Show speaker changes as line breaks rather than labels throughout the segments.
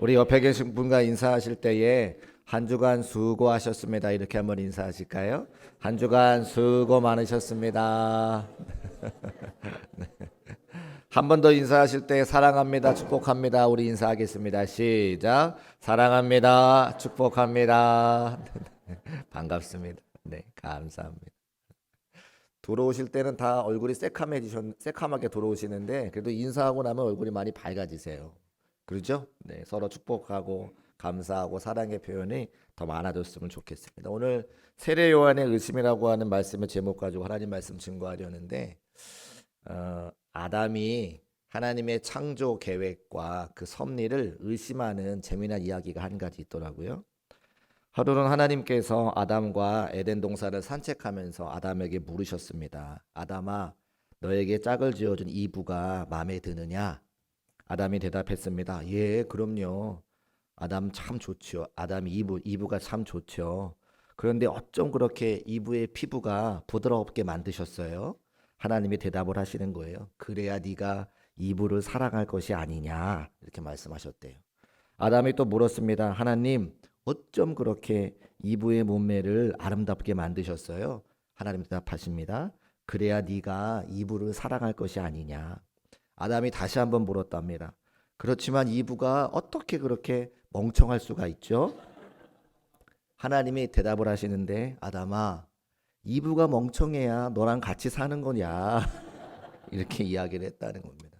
우리 옆에 계신 분과 인사하실 때에 한 주간 수고하셨습니다. 이렇게 한번 인사하실까요? 한 주간 수고 많으셨습니다. 한 번 더 인사하실 때 사랑합니다. 축복합니다. 우리 인사하겠습니다. 시작. 사랑합니다. 축복합니다. 반갑습니다. 네, 감사합니다. 들어오실 때는 다 얼굴이 새카맣게 들어오시는데 그래도 인사하고 나면 얼굴이 많이 밝아지세요. 그렇죠? 네, 서로 축복하고 감사하고 사랑의 표현이 더 많아졌으면 좋겠습니다. 오늘 세례 요한의 의심이라고 하는 말씀의 제목 가지고 하나님 말씀 증거하려는데 아담이 하나님의 창조 계획과 그 섭리를 의심하는 재미난 이야기가 한 가지 있더라고요. 하루는 하나님께서 아담과 에덴 동산을 산책하면서 아담에게 물으셨습니다. 아담아, 너에게 짝을 지어준 이브가 마음에 드느냐? 아담이 대답했습니다. 예, 그럼요. 아담 참 좋지요. 아담 이브가 참 좋죠. 그런데 어쩜 그렇게 이브의 피부가 부드럽게 만드셨어요? 하나님이 대답을 하시는 거예요. 그래야 네가 이브를 사랑할 것이 아니냐 이렇게 말씀하셨대요. 아담이 또 물었습니다. 하나님, 어쩜 그렇게 이브의 몸매를 아름답게 만드셨어요? 하나님 대답하십니다. 그래야 네가 이브를 사랑할 것이 아니냐. 아담이 다시 한번 물었답니다. 그렇지만 이브가 어떻게 그렇게 멍청할 수가 있죠? 하나님이 대답을 하시는데 아담아, 이브가 멍청해야 너랑 같이 사는 거냐 이렇게 이야기를 했다는 겁니다.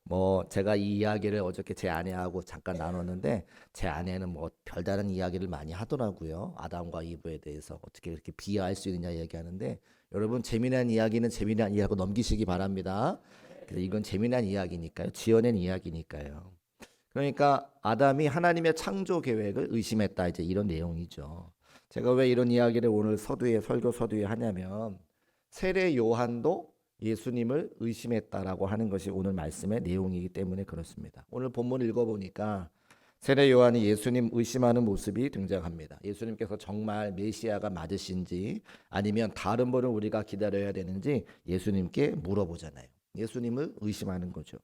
뭐 제가 이 이야기를 어저께 제 아내하고 잠깐 나눴는데 제 아내는 뭐 별다른 이야기를 많이 하더라고요. 아담과 이브에 대해서 어떻게 그렇게 비하할 수 있느냐 얘기하는데 여러분 재미난 이야기는 재미난 이야기하고 넘기시기 바랍니다. 그래서 이건 재미난 이야기니까요. 지어낸 이야기니까요. 그러니까 아담이 하나님의 창조 계획을 의심했다 이제 이런 내용이죠. 제가 왜 이런 이야기를 오늘 설교 서두에 하냐면 세례 요한도 예수님을 의심했다라고 하는 것이 오늘 말씀의 내용이기 때문에 그렇습니다. 오늘 본문 읽어보니까 세례 요한이 예수님 의심하는 모습이 등장합니다. 예수님께서 정말 메시아가 맞으신지 아니면 다른 분을 우리가 기다려야 되는지 예수님께 물어보잖아요. 예수님을 의심하는 거죠.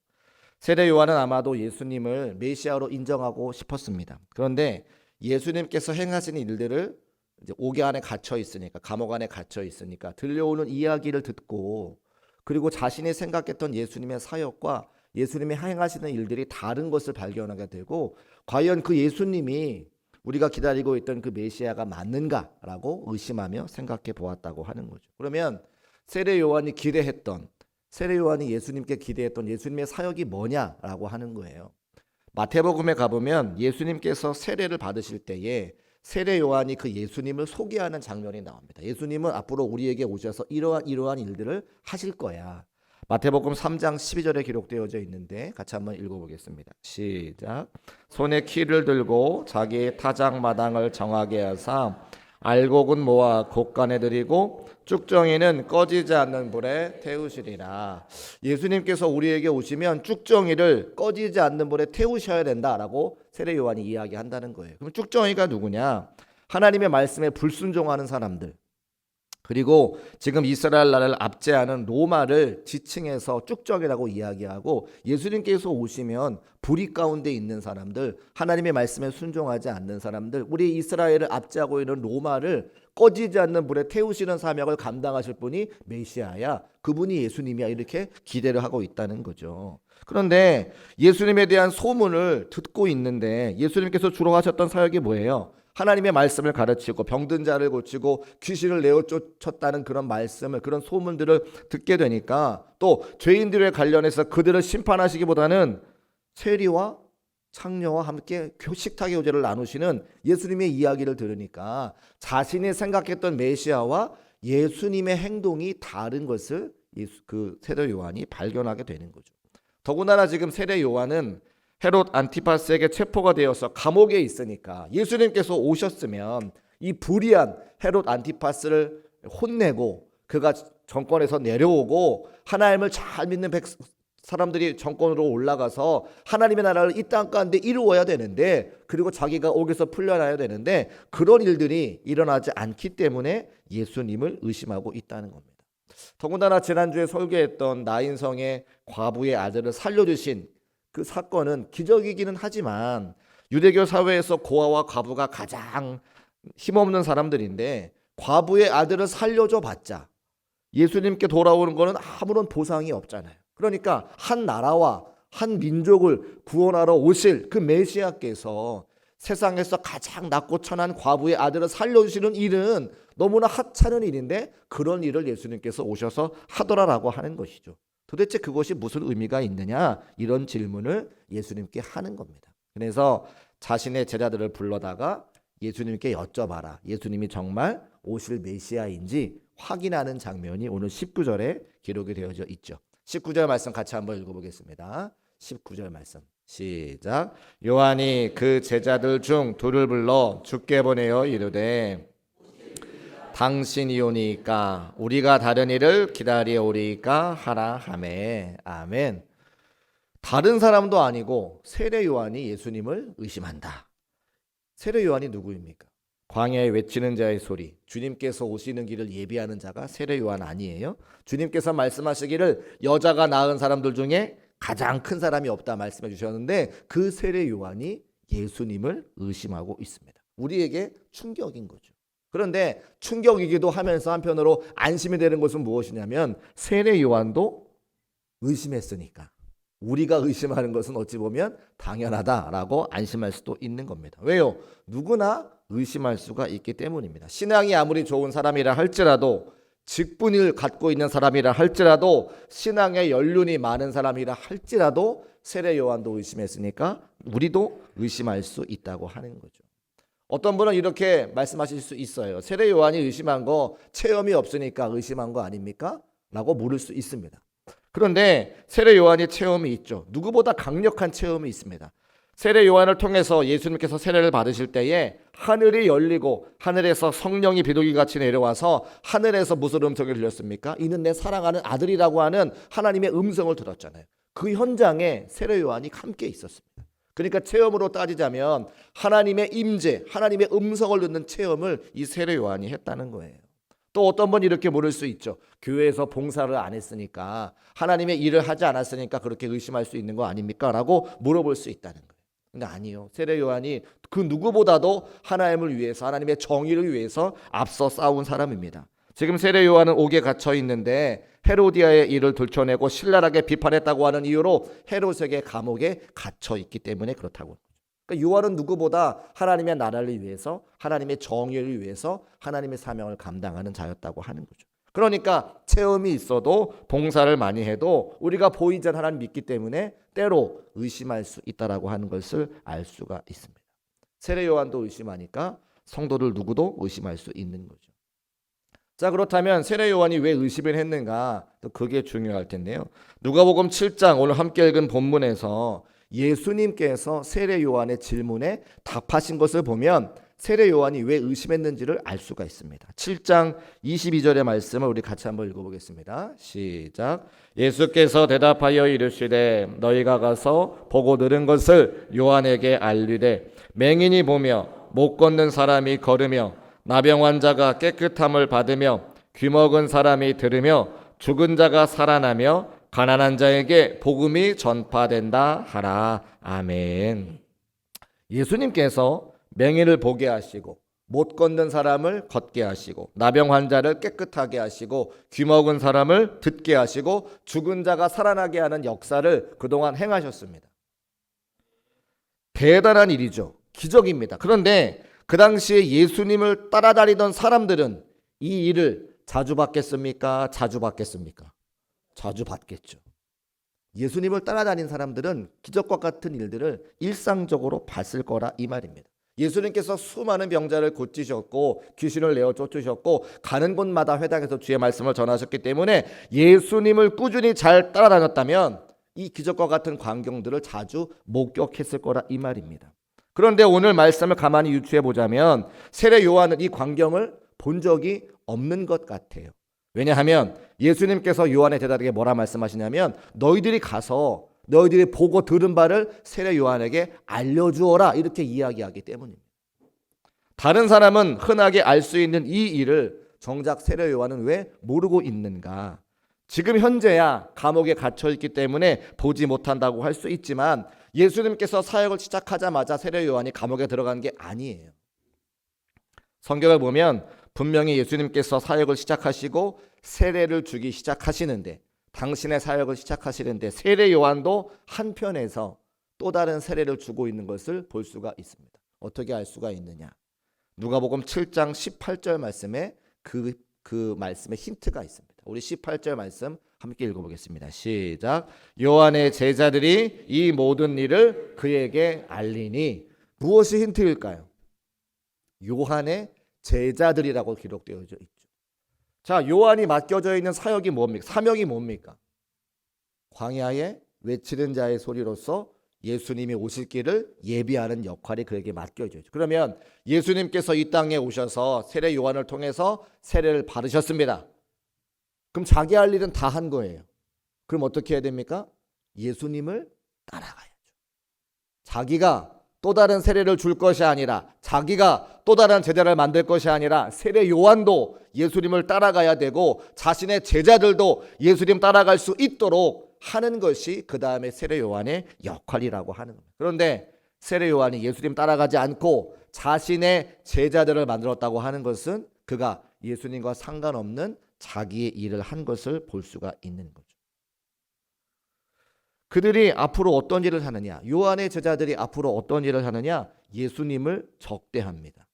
세례 요한은 아마도 예수님을 메시아로 인정하고 싶었습니다. 그런데 예수님께서 행하신 일들을 이제 옥에 안에 갇혀 있으니까 감옥 안에 갇혀 있으니까 들려오는 이야기를 듣고 그리고 자신이 생각했던 예수님의 사역과 예수님이 행하시는 일들이 다른 것을 발견하게 되고 과연 그 예수님이 우리가 기다리고 있던 그 메시아가 맞는가라고 의심하며 생각해 보았다고 하는 거죠. 그러면 세례 요한이 예수님께 기대했던 예수님의 사역이 뭐냐라고 하는 거예요. 마태복음에 가보면 예수님께서 세례를 받으실 때에 세례 요한이 그 예수님을 소개하는 장면이 나옵니다. 예수님은 앞으로 우리에게 오셔서 이러한 일들을 하실 거야. 마태복음 3장 12절에 기록되어져 있는데 같이 한번 읽어보겠습니다. 시작. 손에 키를 들고 자기의 타작마당을 정하게 하사 알곡은 모아 곳간에 들이고 쭉정이는 꺼지지 않는 불에 태우시리라. 예수님께서 우리에게 오시면 쭉정이를 꺼지지 않는 불에 태우셔야 된다라고 세례 요한이 이야기한다는 거예요. 그럼 쭉정이가 누구냐? 하나님의 말씀에 불순종하는 사람들. 그리고 지금 이스라엘 나라를 압제하는 로마를 지칭해서 쭉정이라고 이야기하고 예수님께서 오시면 불의 가운데 있는 사람들, 하나님의 말씀에 순종하지 않는 사람들, 우리 이스라엘을 압제하고 있는 로마를 꺼지지 않는 불에 태우시는 사명을 감당하실 분이 메시아야. 그분이 예수님이야. 이렇게 기대를 하고 있다는 거죠. 그런데 예수님에 대한 소문을 듣고 있는데 예수님께서 주로 하셨던 사역이 뭐예요? 하나님의 말씀을 가르치고 병든 자를 고치고 귀신을 내어 쫓았다는 그런 말씀을 그런 소문들을 듣게 되니까 또 죄인들에 관련해서 그들을 심판하시기보다는 세리와 창녀와 함께 식탁의 교제를 나누시는 예수님의 이야기를 들으니까 자신이 생각했던 메시아와 예수님의 행동이 다른 것을 그 세례 요한이 발견하게 되는 거죠. 더군다나 지금 세례 요한은 헤롯 안티파스에게 체포가 되어서 감옥에 있으니까 예수님께서 오셨으면 이 불의한 헤롯 안티파스를 혼내고 그가 정권에서 내려오고 하나님을 잘 믿는 사람들이 정권으로 올라가서 하나님의 나라를 이 땅 가운데 이루어야 되는데 그리고 자기가 옥에서 풀려나야 되는데 그런 일들이 일어나지 않기 때문에 예수님을 의심하고 있다는 겁니다. 더군다나 지난주에 설교했던 나인성의 과부의 아들을 살려주신 그 사건은 기적이기는 하지만 유대교 사회에서 고아와 과부가 가장 힘없는 사람들인데 과부의 아들을 살려줘 봤자 예수님께 돌아오는 것은 아무런 보상이 없잖아요. 그러니까 한 나라와 한 민족을 구원하러 오실 그 메시아께서 세상에서 가장 낮고 천한 과부의 아들을 살려주시는 일은 너무나 하찮은 일인데 그런 일을 예수님께서 오셔서 하더라라고 하는 것이죠. 도대체 그것이 무슨 의미가 있느냐, 이런 질문을 예수님께 하는 겁니다. 그래서 자신의 제자들을 불러다가 예수님께 여쭤봐라, 예수님이 정말 오실 메시아인지 확인하는 장면이 오늘 19절에 기록이 되어져 있죠. 19절 말씀 같이 한번 읽어보겠습니다. 19절 말씀 시작. 요한이 그 제자들 중 둘을 불러 주께 보내어 이르되 당신이 오니까 우리가 다른 일을 기다려 오리까 하라 하매. 아멘. 다른 사람도 아니고 세례 요한이 예수님을 의심한다. 세례 요한이 누구입니까? 광야에 외치는 자의 소리, 주님께서 오시는 길을 예비하는 자가 세례 요한 아니에요? 주님께서 말씀하시기를 여자가 낳은 사람들 중에 가장 큰 사람이 없다 말씀해 주셨는데 그 세례 요한이 예수님을 의심하고 있습니다. 우리에게 충격인 거죠. 그런데 충격이기도 하면서 한편으로 안심이 되는 것은 무엇이냐면 세례 요한도 의심했으니까 우리가 의심하는 것은 어찌 보면 당연하다라고 안심할 수도 있는 겁니다. 왜요? 누구나 의심할 수가 있기 때문입니다. 신앙이 아무리 좋은 사람이라 할지라도, 직분을 갖고 있는 사람이라 할지라도, 신앙의 연륜이 많은 사람이라 할지라도 세례 요한도 의심했으니까 우리도 의심할 수 있다고 하는 거죠. 어떤 분은 이렇게 말씀하실 수 있어요. 세례 요한이 의심한 거 체험이 없으니까 의심한 거 아닙니까? 라고 물을 수 있습니다. 그런데 세례 요한이 체험이 있죠. 누구보다 강력한 체험이 있습니다. 세례 요한을 통해서 예수님께서 세례를 받으실 때에 하늘이 열리고 하늘에서 성령이 비둘기같이 내려와서 하늘에서 무슨 음성을 들렸습니까? 이는 내 사랑하는 아들이라고 하는 하나님의 음성을 들었잖아요. 그 현장에 세례 요한이 함께 있었습니다. 그러니까 체험으로 따지자면 하나님의 임재, 하나님의 음성을 듣는 체험을 이 세례 요한이 했다는 거예요. 또 어떤 분 이렇게 물을 수 있죠. 교회에서 봉사를 안 했으니까, 하나님의 일을 하지 않았으니까 그렇게 의심할 수 있는 거 아닙니까? 라고 물어볼 수 있다는 거예요. 근데 아니요. 세례 요한이 그 누구보다도 하나님을 위해서, 하나님의 정의를 위해서 앞서 싸운 사람입니다. 지금 세례 요한은 옥에 갇혀 있는데 헤로디아의 일을 들춰내고 신랄하게 비판했다고 하는 이유로 헤롯에게 감옥에 갇혀 있기 때문에 그렇다고. 그러니까 요한은 누구보다 하나님의 나라를 위해서, 하나님의 정의를 위해서 하나님의 사명을 감당하는 자였다고 하는 거죠. 그러니까 체험이 있어도, 봉사를 많이 해도 우리가 보이지 않는 하나님 믿기 때문에 때로 의심할 수 있다라고 하는 것을 알 수가 있습니다. 세례 요한도 의심하니까 성도들 누구도 의심할 수 있는 거죠. 자, 그렇다면 세례 요한이 왜 의심을 했는가? 또 그게 중요할 텐데요. 누가복음 7장 오늘 함께 읽은 본문에서 예수님께서 세례 요한의 질문에 답하신 것을 보면 세례 요한이 왜 의심했는지를 알 수가 있습니다. 7장 22절의 말씀을 우리 같이 한번 읽어보겠습니다. 시작. 예수께서 대답하여 이르시되 너희가 가서 보고 들은 것을 요한에게 알리되 맹인이 보며 못 걷는 사람이 걸으며 나병 환자가 깨끗함을 받으며 귀먹은 사람이 들으며 죽은 자가 살아나며 가난한 자에게 복음이 전파된다 하라. 아멘. 예수님께서 맹인을 보게 하시고 못 걷는 사람을 걷게 하시고 나병 환자를 깨끗하게 하시고 귀먹은 사람을 듣게 하시고 죽은 자가 살아나게 하는 역사를 그동안 행하셨습니다. 대단한 일이죠. 기적입니다. 그런데 그 당시에 예수님을 따라다니던 사람들은 이 일을 자주 받겠습니까? 자주 받겠습니까? 자주 받겠죠. 예수님을 따라다닌 사람들은 기적과 같은 일들을 일상적으로 봤을 거라 이 말입니다. 예수님께서 수많은 병자를 고치셨고 귀신을 내어 쫓으셨고 가는 곳마다 회당에서 주의 말씀을 전하셨기 때문에 예수님을 꾸준히 잘 따라다녔다면 이 기적과 같은 광경들을 자주 목격했을 거라 이 말입니다. 그런데 오늘 말씀을 가만히 유추해 보자면 세례 요한은 이 광경을 본 적이 없는 것 같아요. 왜냐하면 예수님께서 요한의 대답에게 뭐라 말씀하시냐면 너희들이 가서 너희들이 보고 들은 바를 세례 요한에게 알려주어라 이렇게 이야기하기 때문입니다. 다른 사람은 흔하게 알 수 있는 이 일을 정작 세례 요한은 왜 모르고 있는가? 지금 현재야 감옥에 갇혀 있기 때문에 보지 못한다고 할 수 있지만 예수님께서 사역을 시작하자마자 세례 요한이 감옥에 들어간 게 아니에요. 성경을 보면 분명히 예수님께서 사역을 시작하시고 세례를 주기 시작하시는데, 당신의 사역을 시작하시는데 세례 요한도 한편에서 또 다른 세례를 주고 있는 것을 볼 수가 있습니다. 어떻게 알 수가 있느냐? 누가복음 7장 18절 말씀에 그 말씀에 힌트가 있습니다. 우리 18절 말씀 함께 읽어보겠습니다. 시작. 요한의 제자들이 이 모든 일을 그에게 알리니. 무엇이 힌트일까요? 요한의 제자들이라고 기록되어 있죠. 자, 요한이 맡겨져 있는 사역이 뭡니까? 사명이 뭡니까? 광야에 외치는 자의 소리로서 예수님이 오실 길을 예비하는 역할이 그에게 맡겨져 있죠. 그러면 예수님께서 이 땅에 오셔서 세례 요한을 통해서 세례를 받으셨습니다. 그럼 자기 할 일은 다 한 거예요. 그럼 어떻게 해야 됩니까? 예수님을 따라가야죠. 자기가 또 다른 세례를 줄 것이 아니라, 자기가 또 다른 제자를 만들 것이 아니라 세례 요한도 예수님을 따라가야 되고 자신의 제자들도 예수님 따라갈 수 있도록 하는 것이 그 다음에 세례 요한의 역할이라고 하는 겁니다. 그런데 세례 요한이 예수님 따라가지 않고 자신의 제자들을 만들었다고 하는 것은 그가 예수님과 상관없는 자기의 일을 한 것을 볼 수가 있는 거죠. 그들이 앞으로 어떤 일을 하느냐? 요한의 제자들이 앞으로 어떤 일을 하느냐? 예수님을 적대합니다.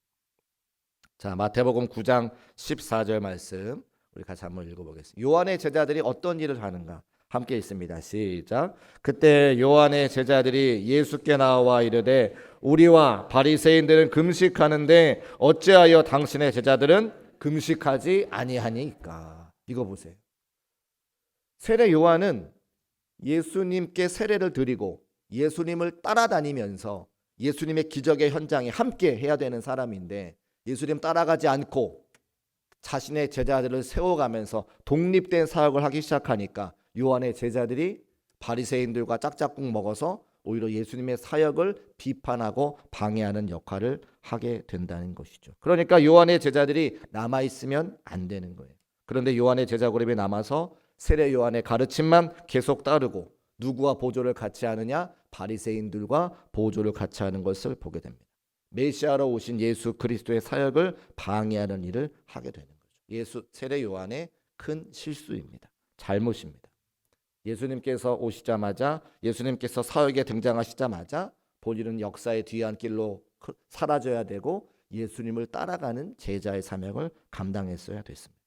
자, 마태복음 9장 14절 말씀 우리 같이 한번 읽어보겠습니다. 요한의 제자들이 어떤 일을 하는가? 함께 있습니다. 시작. 그때 요한의 제자들이 예수께 나와 이르되 우리와 바리새인들은 금식하는데 어찌하여 당신의 제자들은 금식하지 아니하니까? 이거 보세요. 세례 요한은 예수님께 세례를 드리고 예수님을 따라다니면서 예수님의 기적의 현장에 함께 해야 되는 사람인데, 예수님 따라가지 않고 자신의 제자들을 세워가면서 독립된 사역을 하기 시작하니까 요한의 제자들이 바리새인들과 짝짝꿍 먹어서 오히려 예수님의 사역을 비판하고 방해하는 역할을 하게 된다는 것이죠. 그러니까 요한의 제자들이 남아있으면 안 되는 거예요. 그런데 요한의 제자 그룹이 남아서 세례 요한의 가르침만 계속 따르고 누구와 보조를 같이 하느냐? 바리새인들과 보조를 같이 하는 것을 보게 됩니다. 메시아로 오신 예수 그리스도의 사역을 방해하는 일을 하게 되는 거죠. 세례 요한의 큰 실수입니다. 잘못입니다. 예수님께서 오시자마자, 예수님께서 사역에 등장하시자마자 본인은 역사의 뒤안길로 사라져야 되고 예수님을 따라가는 제자의 사명을 감당했어야 됐습니다.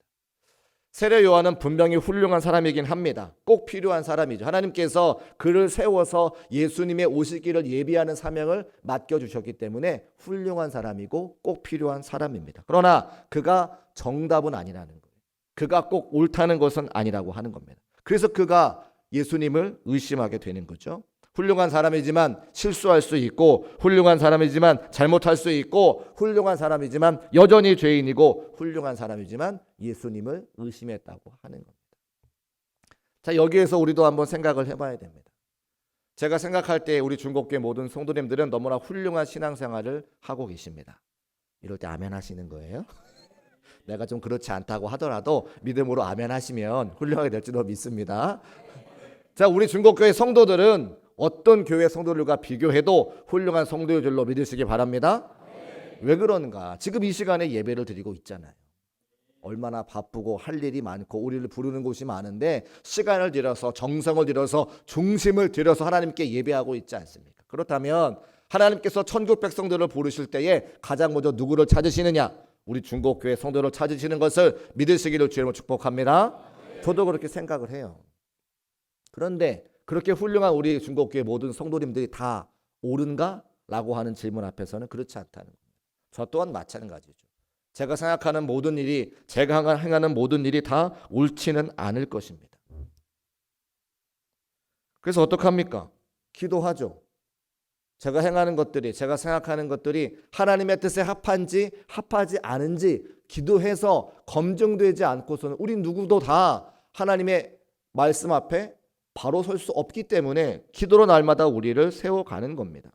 세례 요한은 분명히 훌륭한 사람이긴 합니다. 꼭 필요한 사람이죠. 하나님께서 그를 세워서 예수님의 오실 길을 예비하는 사명을 맡겨주셨기 때문에 훌륭한 사람이고 꼭 필요한 사람입니다. 그러나 그가 정답은 아니라는 거예요. 그가 꼭 옳다는 것은 아니라고 하는 겁니다. 그래서 그가 예수님을 의심하게 되는 거죠. 훌륭한 사람이지만 실수할 수 있고, 훌륭한 사람이지만 잘못할 수 있고, 훌륭한 사람이지만 여전히 죄인이고, 훌륭한 사람이지만 예수님을 의심했다고 하는 겁니다. 자, 여기에서 우리도 한번 생각을 해봐야 됩니다. 제가 생각할 때 우리 중국교회 모든 성도님들은 너무나 훌륭한 신앙생활을 하고 계십니다. 이럴 때 아멘 하시는 거예요? 내가 좀 그렇지 않다고 하더라도 믿음으로 아멘 하시면 훌륭하게 될 줄로 믿습니다. 자, 우리 중국교회 성도들은 어떤 교회 성도들과 비교해도 훌륭한 성도의 줄로 믿으시기 바랍니다. 왜 그런가? 지금 이 시간에 예배를 드리고 있잖아요. 얼마나 바쁘고 할 일이 많고 우리를 부르는 곳이 많은데 시간을 들여서, 정성을 들여서, 중심을 들여서 하나님께 예배하고 있지 않습니까? 그렇다면 하나님께서 천국 백성들을 부르실 때에 가장 먼저 누구를 찾으시느냐? 우리 중국교회 성도를 찾으시는 것을 믿으시기를 주님으로 축복합니다. 저도 그렇게 생각을 해요. 그런데 그렇게 훌륭한 우리 중국교회 모든 성도님들이 다 옳은가? 라고 하는 질문 앞에서는 그렇지 않다는 겁니다. 저 또한 마찬가지죠. 제가 생각하는 모든 일이, 제가 행하는 모든 일이 다 옳지는 않을 것입니다. 그래서 어떡합니까? 기도하죠. 제가 행하는 것들이, 제가 생각하는 것들이 하나님의 뜻에 합한지 합하지 않은지 기도해서 검증되지 않고서는 우리 누구도 다 하나님의 말씀 앞에 바로 설 수 없기 때문에 기도로 날마다 우리를 세워가는 겁니다.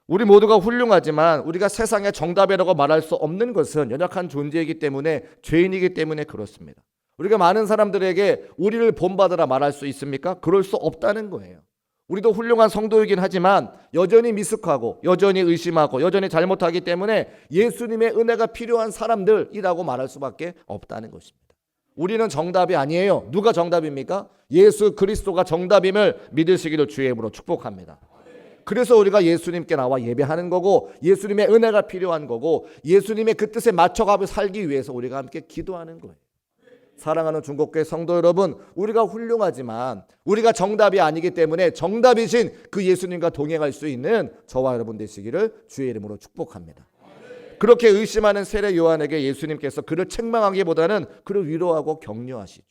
우리 모두가 훌륭하지만 우리가 세상의 정답이라고 말할 수 없는 것은 연약한 존재이기 때문에, 죄인이기 때문에 그렇습니다. 우리가 많은 사람들에게 우리를 본받으라 말할 수 있습니까? 그럴 수 없다는 거예요. 우리도 훌륭한 성도이긴 하지만 여전히 미숙하고 여전히 의심하고 여전히 잘못하기 때문에 예수님의 은혜가 필요한 사람들이라고 말할 수밖에 없다는 것입니다. 우리는 정답이 아니에요. 누가 정답입니까? 예수 그리스도가 정답임을 믿으시기를 주의 이름으로 축복합니다. 그래서 우리가 예수님께 나와 예배하는 거고 예수님의 은혜가 필요한 거고 예수님의 그 뜻에 맞춰가며 살기 위해서 우리가 함께 기도하는 거예요. 사랑하는 중국교회 성도 여러분, 우리가 훌륭하지만 우리가 정답이 아니기 때문에 정답이신 그 예수님과 동행할 수 있는 저와 여러분 되시기를 주의 이름으로 축복합니다. 그렇게 의심하는 세례 요한에게 예수님께서 그를 책망하기보다는 그를 위로하고 격려하시죠.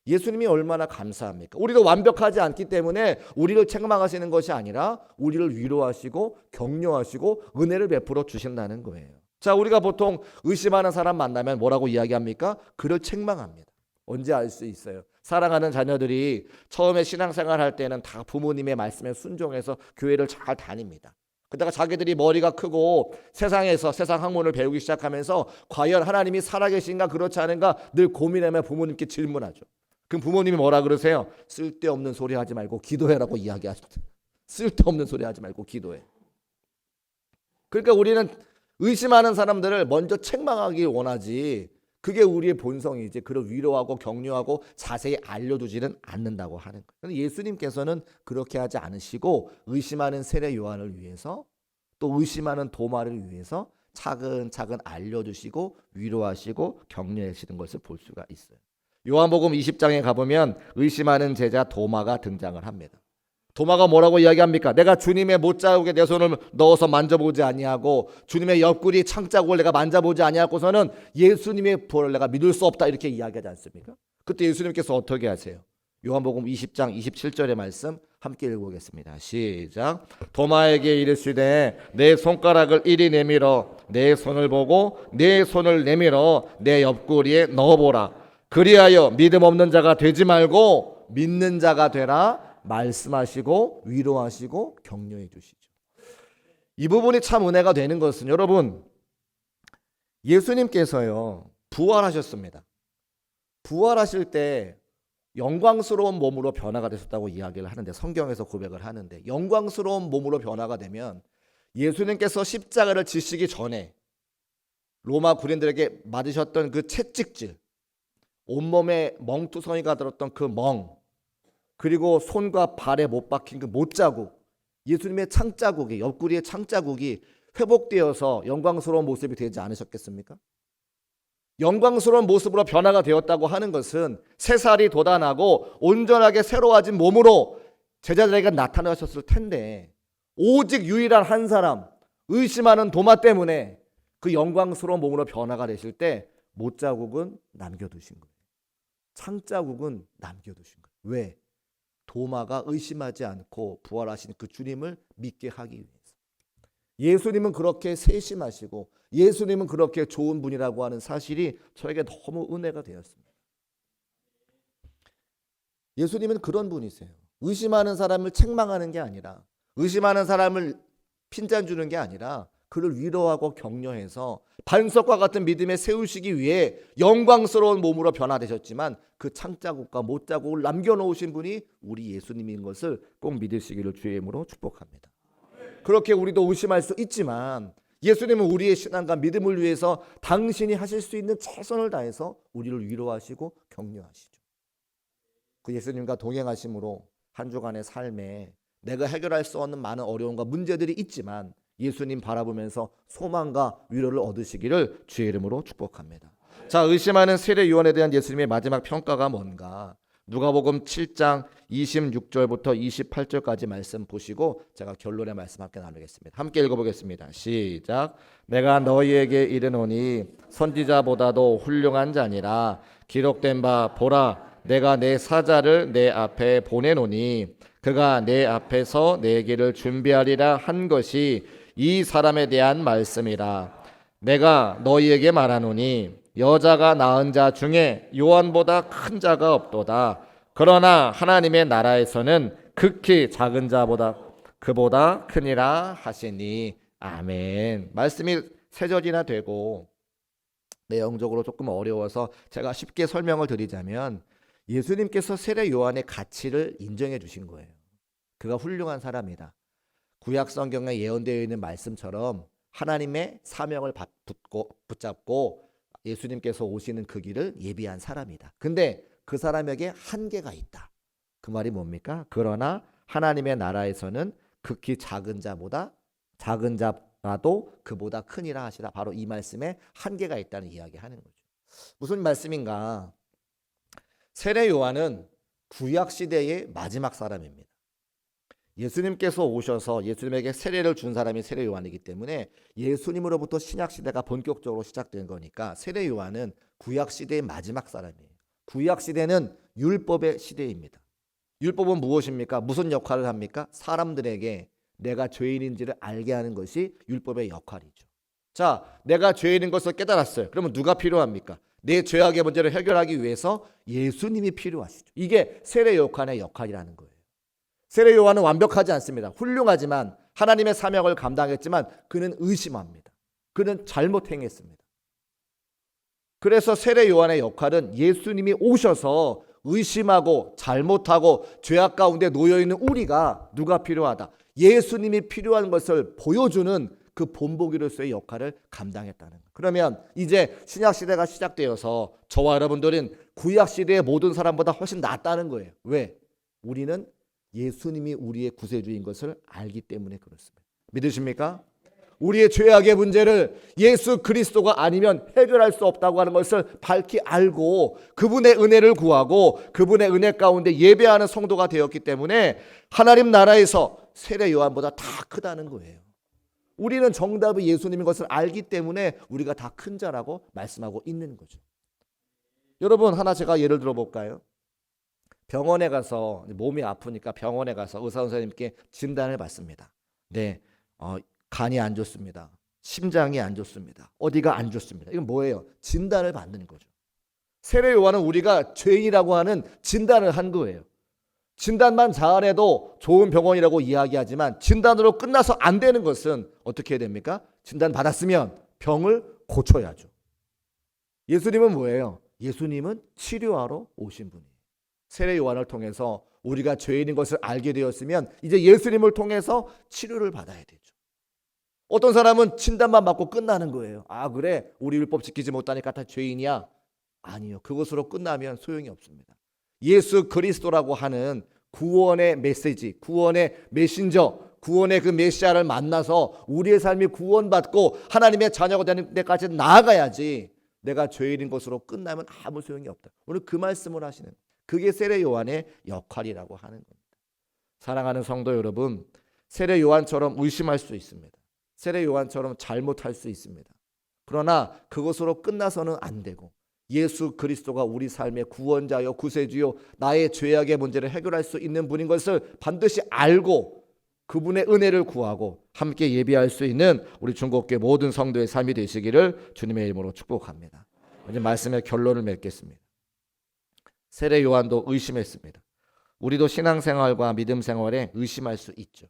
예수님이 얼마나 감사합니까? 우리도 완벽하지 않기 때문에 우리를 책망하시는 것이 아니라 우리를 위로하시고 격려하시고 은혜를 베풀어 주신다는 거예요. 자, 우리가 보통 의심하는 사람 만나면 뭐라고 이야기합니까? 그를 책망합니다. 언제 알 수 있어요? 사랑하는 자녀들이 처음에 신앙생활 할 때는 다 부모님의 말씀에 순종해서 교회를 잘 다닙니다. 그러다가 자기들이 머리가 크고 세상에서 세상 학문을 배우기 시작하면서 과연 하나님이 살아계신가 그렇지 않은가 늘 고민하며 부모님께 질문하죠. 그럼 부모님이 뭐라 그러세요? 쓸데없는 소리 하지 말고 기도해라고 이야기하십니다. 쓸데없는 소리 하지 말고 기도해. 그러니까 우리는 의심하는 사람들을 먼저 책망하기 원하지 그게 우리의 본성이지 그를 위로하고 격려하고 자세히 알려두지는 않는다고 하는 거예요. 그런데 예수님께서는 그렇게 하지 않으시고 의심하는 세례 요한을 위해서 또 의심하는 도마를 위해서 차근차근 알려주시고 위로하시고 격려하시는 것을 볼 수가 있어요. 요한복음 20장에 가보면 의심하는 제자 도마가 등장을 합니다. 도마가 뭐라고 이야기합니까? 내가 주님의 못자국에 내 손을 넣어서 만져보지 아니하고 주님의 옆구리 창자국을 내가 만져보지 아니하고서는 예수님의 부활을 내가 믿을 수 없다 이렇게 이야기하지 않습니까? 그때 예수님께서 어떻게 하세요? 요한복음 20장 27절의 말씀 함께 읽어보겠습니다. 시작. 도마에게 이르시되 내 손가락을 이리 내밀어 내 손을 보고 내 손을 내밀어 내 옆구리에 넣어보라. 그리하여 믿음 없는 자가 되지 말고 믿는 자가 되라 말씀하시고 위로하시고 격려해 주시죠. 이 부분이 참 은혜가 되는 것은 여러분 예수님께서요 부활하셨습니다. 부활하실 때 영광스러운 몸으로 변화가 되셨다고 이야기를 하는데 성경에서 고백을 하는데 영광스러운 몸으로 변화가 되면 예수님께서 십자가를 지시기 전에 로마 군인들에게 맞으셨던 그 채찍질 온몸에 멍투성이가 들었던 그 멍 그리고 손과 발에 못 박힌 그 못자국 예수님의 창자국이 옆구리의 창자국이 회복되어서 영광스러운 모습이 되지 않으셨겠습니까? 영광스러운 모습으로 변화가 되었다고 하는 것은 새살이 돋아나고 온전하게 새로워진 몸으로 제자들에게 나타나셨을 텐데 오직 유일한 한 사람 의심하는 도마 때문에 그 영광스러운 몸으로 변화가 되실 때 못자국은 남겨두신 거예요. 창자국은 남겨두신 거예요. 왜? 도마가 의심하지 않고 부활하신 그 주님을 믿게 하기 위해서. 예수님은 그렇게 세심하시고 예수님은 그렇게 좋은 분이라고 하는 사실이 저에게 너무 은혜가 되었습니다. 예수님은 그런 분이세요. 의심하는 사람을 책망하는 게 아니라 의심하는 사람을 핀잔 주는 게 아니라 그를 위로하고 격려해서 반석과 같은 믿음에 세우시기 위해 영광스러운 몸으로 변화되셨지만 그 창자국과 못자국을 남겨놓으신 분이 우리 예수님인 것을 꼭 믿으시기를 주의 이름으로 축복합니다. 그렇게 우리도 의심할 수 있지만 예수님은 우리의 신앙과 믿음을 위해서 당신이 하실 수 있는 최선을 다해서 우리를 위로하시고 격려하시죠. 그 예수님과 동행하심으로 한 주간의 삶에 내가 해결할 수 없는 많은 어려움과 문제들이 있지만 예수님 바라보면서 소망과 위로를 얻으시기를 주의 이름으로 축복합니다. 자, 의심하는 세례 요한에 대한 예수님의 마지막 평가가 뭔가? 누가복음 7장 26절부터 28절까지 말씀 보시고 제가 결론의 말씀 함께 나누겠습니다. 함께 읽어보겠습니다. 시작. 내가 너희에게 이르노니 선지자보다도 훌륭한 자니라. 기록된 바 보라 내가 내 사자를 내 앞에 보내노니 그가 내 앞에서 내 길을 준비하리라 한 것이 이 사람에 대한 말씀이라. 내가 너희에게 말하노니 여자가 낳은 자 중에 요한보다 큰 자가 없도다. 그러나 하나님의 나라에서는 극히 작은 자보다 그보다 크니라 하시니. 아멘. 말씀이 세 절이나 되고 내용적으로 조금 어려워서 제가 쉽게 설명을 드리자면 예수님께서 세례 요한의 가치를 인정해 주신 거예요. 그가 훌륭한 사람이다. 구약 성경에 예언되어 있는 말씀처럼 하나님의 사명을 붙잡고 예수님께서 오시는 그 길을 예비한 사람이다. 근데 그 사람에게 한계가 있다. 그 말이 뭡니까? 그러나 하나님의 나라에서는 극히 작은 자보다 작은 자라도 그보다 크니라 하시라. 바로 이 말씀에 한계가 있다는 이야기하는 거죠. 무슨 말씀인가? 세례 요한은 구약 시대의 마지막 사람입니다. 예수님께서 오셔서 예수님에게 세례를 준 사람이 세례 요한이기 때문에 예수님으로부터 신약 시대가 본격적으로 시작된 거니까 세례 요한은 구약 시대의 마지막 사람이에요. 구약 시대는 율법의 시대입니다. 율법은 무엇입니까? 무슨 역할을 합니까? 사람들에게 내가 죄인인지를 알게 하는 것이 율법의 역할이죠. 자, 내가 죄인인 것을 깨달았어요. 그러면 누가 필요합니까? 내 죄악의 문제를 해결하기 위해서 예수님이 필요하시죠. 이게 세례 요한의 역할이라는 거예요. 세례 요한은 완벽하지 않습니다. 훌륭하지만 하나님의 사명을 감당했지만 그는 의심합니다. 그는 잘못 행했습니다. 그래서 세례 요한의 역할은 예수님이 오셔서 의심하고 잘못하고 죄악 가운데 놓여있는 우리가 누가 필요하다. 예수님이 필요한 것을 보여주는 그 본보기로서의 역할을 감당했다는 거예요. 그러면 이제 신약 시대가 시작되어서 저와 여러분들은 구약 시대의 모든 사람보다 훨씬 낫다는 거예요. 왜? 우리는 예수님이 우리의 구세주인 것을 알기 때문에 그렇습니다. 믿으십니까? 우리의 죄악의 문제를 예수 그리스도가 아니면 해결할 수 없다고 하는 것을 밝히 알고 그분의 은혜를 구하고 그분의 은혜 가운데 예배하는 성도가 되었기 때문에 하나님 나라에서 세례 요한보다 다 크다는 거예요. 우리는 정답이 예수님인 것을 알기 때문에 우리가 다 큰 자라고 말씀하고 있는 거죠. 여러분, 하나 제가 예를 들어 볼까요? 병원에 가서 몸이 아프니까 병원에 가서 의사 선생님께 진단을 받습니다. 네, 간이 안 좋습니다. 심장이 안 좋습니다. 어디가 안 좋습니다. 이건 뭐예요? 진단을 받는 거죠. 세례 요한은 우리가 죄인이라고 하는 진단을 한 거예요. 진단만 잘해도 좋은 병원이라고 이야기하지만 진단으로 끝나서 안 되는 것은 어떻게 해야 됩니까? 진단 받았으면 병을 고쳐야죠. 예수님은 뭐예요? 예수님은 치료하러 오신 분이에요. 세례 요한을 통해서 우리가 죄인인 것을 알게 되었으면 이제 예수님을 통해서 치료를 받아야 되죠. 어떤 사람은 진단만 받고 끝나는 거예요. 아, 그래? 우리 율법 지키지 못하니까 다 죄인이야? 아니요. 그것으로 끝나면 소용이 없습니다. 예수 그리스도라고 하는 구원의 메시지, 구원의 메신저, 구원의 그 메시아를 만나서 우리의 삶이 구원받고 하나님의 자녀가 되는 데까지 나아가야지 내가 죄인인 것으로 끝나면 아무 소용이 없다. 오늘 그 말씀을 하시는, 그게 세례 요한의 역할이라고 하는 겁니다. 사랑하는 성도 여러분, 세례 요한처럼 의심할 수 있습니다. 세례 요한처럼 잘못할 수 있습니다. 그러나 그것으로 끝나서는 안 되고 예수 그리스도가 우리 삶의 구원자요 구세주요 나의 죄악의 문제를 해결할 수 있는 분인 것을 반드시 알고 그분의 은혜를 구하고 함께 예비할 수 있는 우리 중국교회 모든 성도의 삶이 되시기를 주님의 이름으로 축복합니다. 이제 말씀의 결론을 맺겠습니다. 세례 요한도 의심했습니다. 우리도 신앙생활과 믿음 생활에 의심할 수 있죠.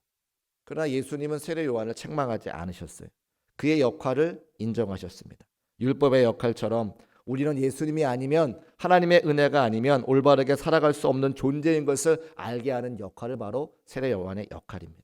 그러나 예수님은 세례 요한을 책망하지 않으셨어요. 그의 역할을 인정하셨습니다. 율법의 역할처럼 우리는 예수님이 아니면, 하나님의 은혜가 아니면 올바르게 살아갈 수 없는 존재인 것을 알게 하는 역할을 바로 세례 요한의 역할입니다.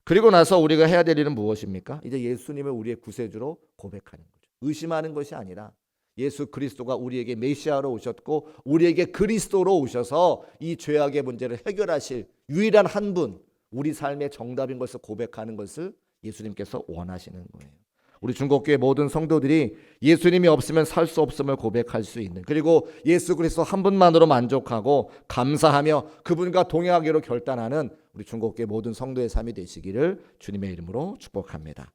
그리고 나서 우리가 해야 될 일은 무엇입니까? 이제 예수님을 우리의 구세주로 고백하는 거죠. 의심하는 것이 아니라 예수 그리스도가 우리에게 메시아로 오셨고 우리에게 그리스도로 오셔서 이 죄악의 문제를 해결하실 유일한 한 분, 우리 삶의 정답인 것을 고백하는 것을 예수님께서 원하시는 거예요. 우리 중국교회 모든 성도들이 예수님이 없으면 살 수 없음을 고백할 수 있는, 그리고 예수 그리스도 한 분만으로 만족하고 감사하며 그분과 동행하기로 결단하는 우리 중국교회 모든 성도의 삶이 되시기를 주님의 이름으로 축복합니다.